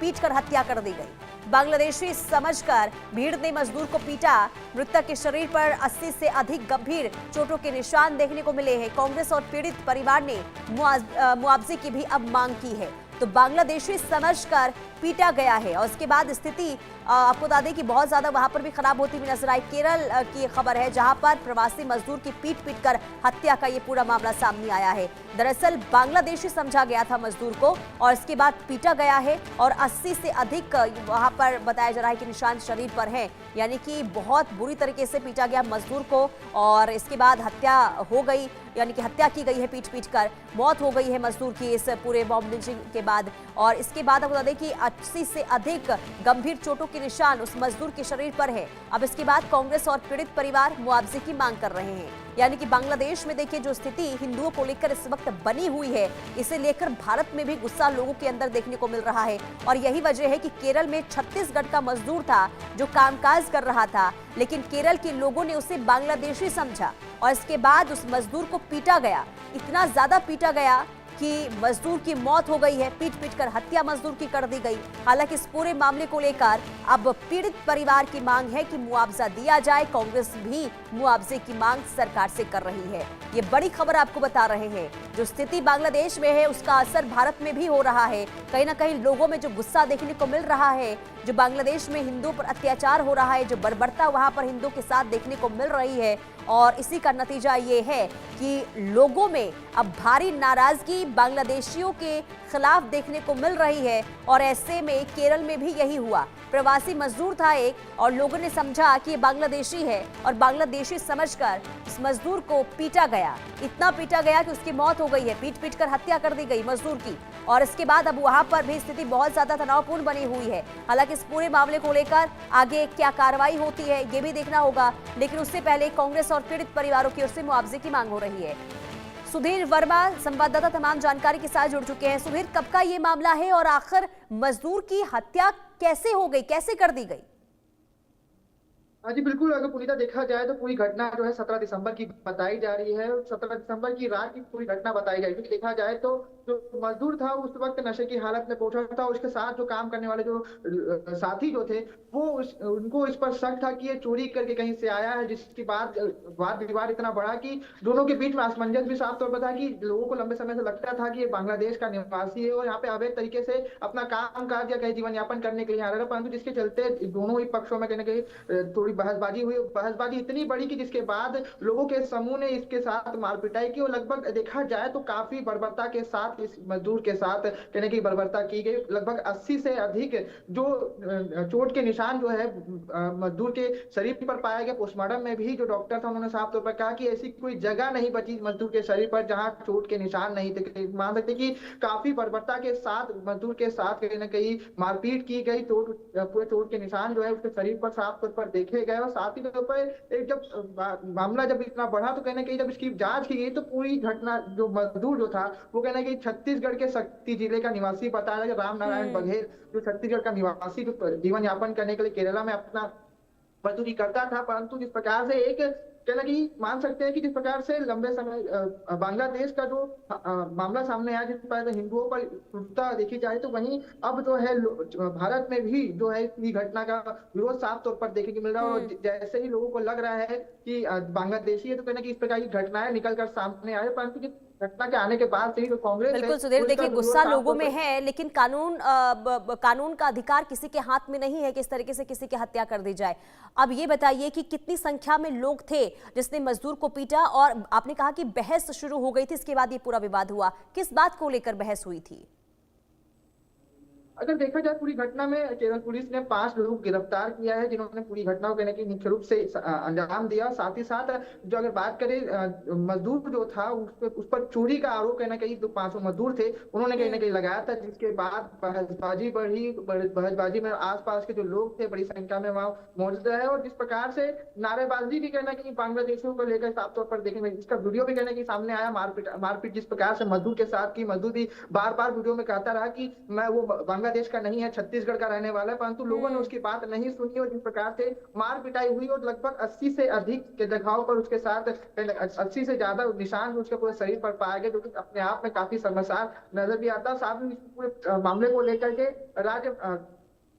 पीट कर हत्या कर दी गई। बांग्लादेशी समझकर भीड़ ने मजदूर को पीटा। मृतक के शरीर पर 80 से अधिक गंभीर चोटों के निशान देखने को मिले हैं। कांग्रेस और पीड़ित परिवार ने मुआवजे की भी अब मांग की है। तो बांग्लादेशी समझकर पीटा गया है और उसके बाद स्थिति आपको बता दें कि बहुत ज्यादा वहां पर भी खराब होती हुई नजर आई। केरल की खबर है जहां पर प्रवासी मजदूर की पीट कर हत्या का ये पूरा मामला सामने आया है। दरअसल बांग्लादेशी समझा गया था मजदूर को और इसके बाद पीटा गया है और 80 से अधिक वहां पर बताया जा रहा है कि निशान शरीर पर है, यानी कि बहुत बुरी तरीके से पीटा गया मजदूर को और इसके बाद हत्या हो गई, यानी कि हत्या की गई है। पीट कर मौत हो गई है मजदूर की इस पूरे बॉम्ब लिंचिंग के बाद। और इसके बाद आपको बता दें कि 80 से अधिक गंभीर चोटों के निशान उस मजदूर के शरीर पर है। अब इसके बाद कांग्रेस और पीड़ित परिवार मुआवजे की मांग कर रहे हैं। यानी कि बांग्लादेश में देखिए जो स्थिति हिंदुओं को लेकर इस वक्त बनी हुई है, इसे लेकर भारत में भी गुस्सा लोगों के अंदर देखने को मिल रहा है। और यही वजह है कि केरल में छत्तीसगढ़ का मजदूर था जो कामकाज कर रहा था, लेकिन केरल के लोगों ने उसे बांग्लादेशी समझा और इसके बाद उस मजदूर को पीटा गया। इतना ज्यादा पीटा गया कि मजदूर की मौत हो गई है। पीट कर हत्या मजदूर की कर दी गई। हालांकि इस पूरे मामले को लेकर अब पीड़ित परिवार की मांग है कि मुआवजा दिया जाए। कांग्रेस भी मुआवजे की मांग सरकार से कर रही है। ये बड़ी खबर आपको बता रहे हैं। जो स्थिति बांग्लादेश में है उसका असर भारत में भी हो रहा है। कहीं ना कहीं लोगों में जो गुस्सा देखने को मिल रहा है, जो बांग्लादेश में हिंदुओं पर अत्याचार हो रहा है, जो बर्बरता वहां पर हिंदुओं के साथ देखने को मिल रही है, और इसी का नतीजा ये है कि लोगों में अब भारी नाराजगी बांग्लादेशियों के खिलाफ देखने को मिल रही है। और ऐसे में केरल में भी यही हुआ। प्रवासी मजदूर था एक और लोगों ने समझा कि ये बांग्लादेशी है और बांग्लादेशी समझकर इस मजदूर को पीटा गया। इतना पीटा गया कि उसकी मौत हो गई है। पीट कर हत्या कर दी गई मजदूर की। और इसके बाद अब वहां पर भी स्थिति बहुत ज्यादा तनावपूर्ण बनी हुई है। हालांकि इस पूरे मामले को लेकर आगे क्या कार्रवाई होती है ये भी देखना होगा, लेकिन उससे पहले कांग्रेस और पीड़ित परिवारों की ओर से मुआवजे की मांग हो रही है। सुधीर वर्मा संवाददाता तमाम जानकारी के साथ जुड़ चुके हैं। सुधीर, कब का ये मामला है और आखिर मजदूर की हत्या कैसे हो गई, कैसे कर दी गई? हाँ जी बिल्कुल, अगर पूरी तरह देखा जाए तो पूरी घटना जो है 17 दिसंबर की बताई जा रही है। 17 दिसंबर की रात की पूरी घटना बताई जा रही है। देखा जाए तो जो मजदूर था उस वक्त नशे की हालत में पहुंचा था। उसके साथ जो काम करने वाले जो साथी जो थे वो उनको इस पर शक था कि ये चोरी करके कहीं से आया है, जिसके बाद वाद विवाद इतना बढ़ा कि दोनों के बीच में असमंजस भी साफ तौर पर था कि लोगों को लंबे समय से लगता था कि ये बांग्लादेश का निवासी है और यहाँ पे अवैध तरीके से अपना काम काज या कहीं जीवन यापन करने के लिए आ रहा था। परंतु जिसके चलते दोनों ही पक्षों में कहीं ना कहीं थोड़ी बहसबाजी हुई। बहसबाजी इतनी बड़ी कि जिसके बाद लोगों के समूह ने इसके साथ मार पिटाई की और लगभग देखा जाए तो काफी बर्बरता के साथ इस मजदूर के साथ कहने की बर्बरता की गई। लगभग 80 से अधिक जो चोट के निशान जो है मजदूर के शरीर पर पाया गया। पोस्टमार्टम में भी जो डॉक्टर था उन्होंने साफ तौर पर कहा कि ऐसी कोई जगह नहीं बची मजदूर के शरीर पर जहां चोट के निशान नहीं थे। मान सकते कि काफी बर्बरता के साथ मजदूर के साथ कहीं ना कहीं मारपीट की गई। पूरे चोट के निशान जो है उसके शरीर पर साफ तौर पर देखे गए। और साथ ही पर एक जब मामला जब इतना बढ़ा तो कहना कहीं जब इसकी जांच की गई तो पूरी घटना जो मजदूर जो था वो कहना कि छत्तीसगढ़ के शक्ति जिले का निवासी बताया गया। राम नारायण बघेल जो छत्तीसगढ़ का निवासी जो जीवन यापन करने के लिए केरला में अपना मजदूरी करता था। परंतु जिस प्रकार से एक कहना कि मान सकते हैं कि जिस प्रकार से लंबे समय बांग्लादेश का जो मामला सामने आया, जिस प्रकार से हिंदुओं पर क्रूरता देखी जाए तो वहीं अब जो है भारत में भी जो है इस घटना का विरोध साफ तौर पर देखने को मिल रहा है। और जैसे ही लोगों को लग रहा है कि बांग्लादेशी है तो कहना कि इस प्रकार की घटनाएं निकलकर सामने आए, परंतु घटना के आने के बाद से ही जो कांग्रेस बिल्कुल सुधीर, देखिए गुस्सा लोगों में है, लेकिन कानून का अधिकार किसी के हाथ में नहीं है किस तरीके से किसी की हत्या कर दी जाए। अब ये बताइए कि कितनी संख्या में लोग थे जिसने मजदूर को पीटा, और आपने कहा कि बहस शुरू हो गई थी, इसके बाद ये पूरा विवाद हुआ, किस बात को लेकर बहस हुई थी? अगर देखा जाए पूरी घटना में केरल पुलिस ने 5 लोगों को गिरफ्तार किया है जिन्होंने पूरी घटना को कहने की मुख्य रूप से अंजाम दिया। साथ ही साथ जो अगर बात करें मजदूर जो था उस पर चोरी का आरोप कहना कहीं जो 5 मजदूर थे उन्होंने कहीं ना कहीं लगाया था, जिसके बाद बहसबाजी बढ़ी। बहसबाजी में आसपास के जो लोग थे बड़ी संख्या में वहां मौजूद है और जिस प्रकार से नारेबाजी भी कहना कि बांग्लादेशियों को लेकर साफ तौर पर देखने में इसका वीडियो भी कहना कि सामने आया। मारपीट जिस प्रकार से मजदूर के साथ की, मजदूर भी बार बार वीडियो में कहता रहा कि मैं वो बांग्लादेश बांग्लादेश का नहीं है, छत्तीसगढ़ का रहने वाला है, परंतु लोगों ने उसकी बात नहीं सुनी और जिस प्रकार से मार पिटाई हुई और लगभग 80 से अधिक के जगहों पर उसके साथ 80 से ज्यादा निशान उसके पूरे शरीर पर पाए गए, जो कि अपने आप में काफी शर्मसार नजर भी आता है। साथ ही इस पूरे मामले को लेकर के राज्य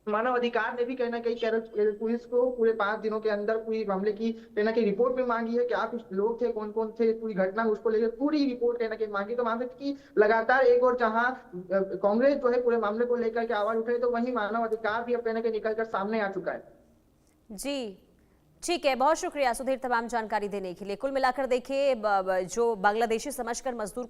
मानव अधिकार ने भी कहीं ना कहीं केरल पुलिस को पूरे 5 दिनों के अंदर पूरी मामले की कहीं ना कहीं रिपोर्ट भी मांगी है कि आप कुछ लोग थे, कौन कौन थे, पूरी घटना उसको लेकर पूरी रिपोर्ट कहीं ना कहीं मांगी। तो मामले की लगातार एक और जहां कांग्रेस जो है पूरे मामले को लेकर के आवाज उठाई, तो वहीं मानव अधिकार भी अब कहीं ना कहीं निकलकर सामने आ चुका है। जी ठीक है, बहुत शुक्रिया सुधीर तमाम जानकारी देने के लिए। कुल मिलाकर देखिए जो बांग्लादेशी समझकर मजदूर को